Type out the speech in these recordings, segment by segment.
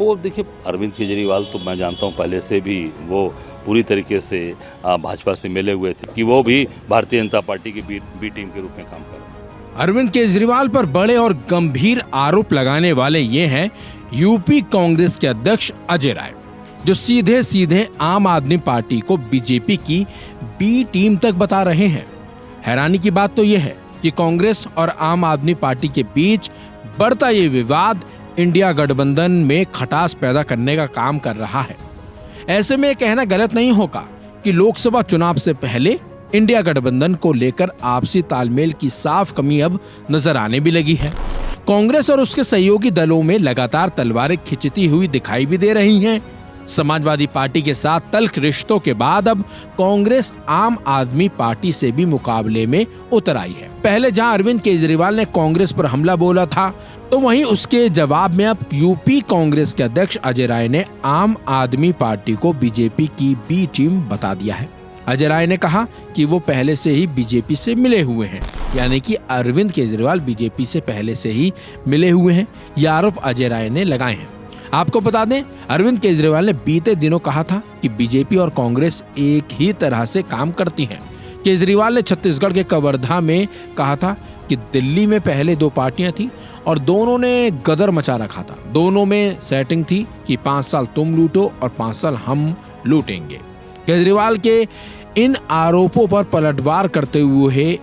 वो देखिए, अरविंद केजरीवाल तो मैं जानता हूँ पहले से भी वो पूरी तरीके से भाजपा से मिले हुए थे कि वो भी भारतीय जनता पार्टी की बी टीम के रूप में काम कर रहे हैं। अरविंद केजरीवाल पर बड़े और गंभीर आरोप लगाने वाले ये हैं यूपी कांग्रेस के अध्यक्ष अजय राय, जो सीधे सीधे आम आदमी पार्टी को बीजेपी की बी टीम तक बता रहे हैं। हैरानी की बात तो यह है कि कांग्रेस और आम आदमी पार्टी के बीच बढ़ता ये विवाद इंडिया गठबंधन में खटास पैदा करने का काम कर रहा है। ऐसे में कहना गलत नहीं होगा कि लोकसभा चुनाव से पहले इंडिया गठबंधन को लेकर आपसी तालमेल की साफ कमी अब नजर आने भी लगी है। कांग्रेस और उसके सहयोगी दलों में लगातार तलवारें खिंचती हुई दिखाई भी दे रही हैं। समाजवादी पार्टी के साथ तल्ख रिश्तों के बाद अब कांग्रेस आम आदमी पार्टी से भी मुकाबले में उतर आई है। पहले जहां अरविंद केजरीवाल ने कांग्रेस पर हमला बोला था, तो वहीं उसके जवाब में अब यूपी कांग्रेस के अध्यक्ष अजय राय ने आम आदमी पार्टी को बीजेपी की बी टीम बता दिया है। अजय राय ने कहा कि वो पहले से ही बीजेपी से मिले हुए हैं, यानी कि अरविंद केजरीवाल बीजेपी से पहले से ही मिले हुए हैं। ये आरोप अजय राय ने लगाए हैं। आपको बता दें, अरविंद केजरीवाल ने बीते दिनों कहा था कि बीजेपी और कांग्रेस एक ही तरह से काम करती हैं। केजरीवाल ने छत्तीसगढ़ के कवर्धा में कहा था कि दिल्ली में पहले दो पार्टियां थी और दोनों ने गदर मचा रखा था। दोनों में सेटिंग थी कि 5 साल तुम लूटो और 5 साल हम लूटेंगे। केजरीवाल के इन आरोपों पर पलटवार करते हुए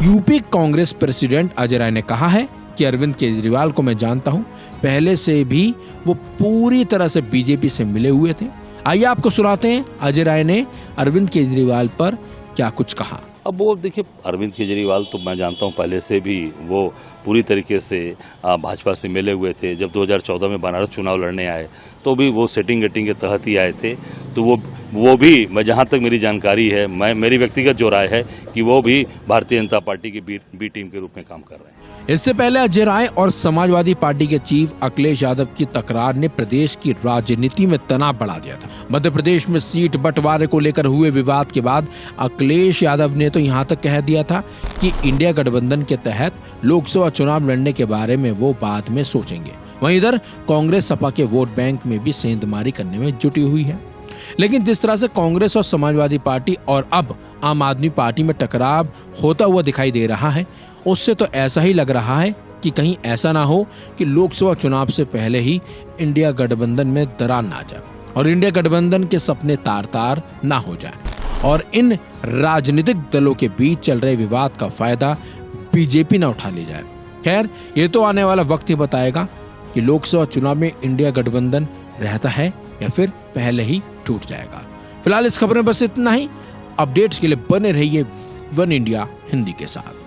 यूपी कांग्रेस प्रेसिडेंट अजय राय ने कहा है कि अरविंद केजरीवाल को मैं जानता हूं, पहले से भी वो पूरी तरह से बीजेपी से मिले हुए थे। आइए आपको सुनाते हैं अजय राय ने अरविंद केजरीवाल पर क्या कुछ कहा। अब वो देखिए, अरविंद केजरीवाल तो मैं जानता हूँ पहले से भी वो पूरी तरीके से भाजपा से मिले हुए थे। जब 2014 में बनारस चुनाव लड़ने आए तो भी वो सेटिंग गेटिंग के तहत ही आए थे। तो वो भी मैं जहाँ तक मेरी जानकारी है, मेरी व्यक्तिगत जो राय है कि वो भी भारतीय जनता पार्टी की बी टीम के रूप में काम कर रहे हैं। इससे पहले अजय राय और समाजवादी पार्टी के चीफ अखिलेश यादव की तकरार ने प्रदेश की राजनीति में तनाव बढ़ा दिया था। मध्य प्रदेश में सीट बंटवारे को लेकर हुए विवाद के बाद अखिलेश यादव ने तो यहां तक कह दिया था कि इंडिया गठबंधन के तहत लोकसभा चुनाव लड़ने के बारे में वो बाद में सोचेंगे। वहीं इधर कांग्रेस सपा के वोट बैंक में भी सेंधमारी करने में जुटी हुई है। लेकिन जिस तरह से कांग्रेस और समाजवादी पार्टी और अब आम आदमी पार्टी में टकराव होता हुआ दिखाई दे रहा है, उससे तो ऐसा ही लग रहा है कि कहीं ऐसा ना हो कि लोकसभा चुनाव से पहले ही इंडिया गठबंधन में दरार ना जाए और इंडिया गठबंधन के सपने तार-तार ना हो जाए और इन राजनीतिक दलों के बीच चल रहे विवाद का फायदा बीजेपी ना उठा ले जाए। खैर, ये तो आने वाला वक्त ही बताएगा कि लोकसभा चुनाव में इंडिया गठबंधन रहता है या फिर पहले ही टूट जाएगा। फिलहाल इस खबर में बस इतना ही। अपडेट्स के लिए बने रहिए वन इंडिया हिंदी के साथ।